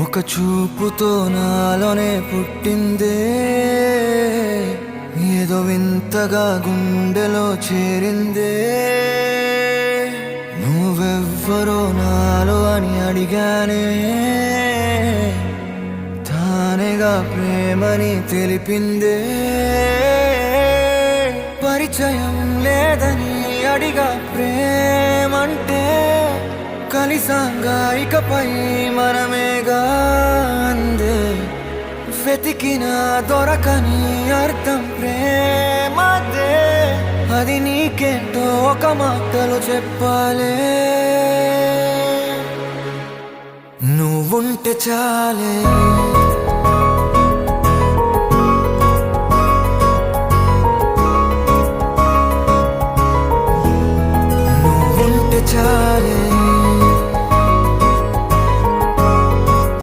ఒక చూపుతో నాలోనే పుట్టిందే, ఏదో వింతగా గుండెలో చేరిందే. నువ్వెవ్వరో నాలో అని అడిగానే, తానేగా ప్రేమని తెలిపిందే. పరిచయం లేదని అడిగా ప్రేమంటే, కలిసాంగా ఇకపై మనమేగా అందే. వెతికిన దొరకని అర్థం ప్రేమదే, అది నీకేంటో ఒక మాటలో చెప్పాలే. నువ్వుంటే చాలే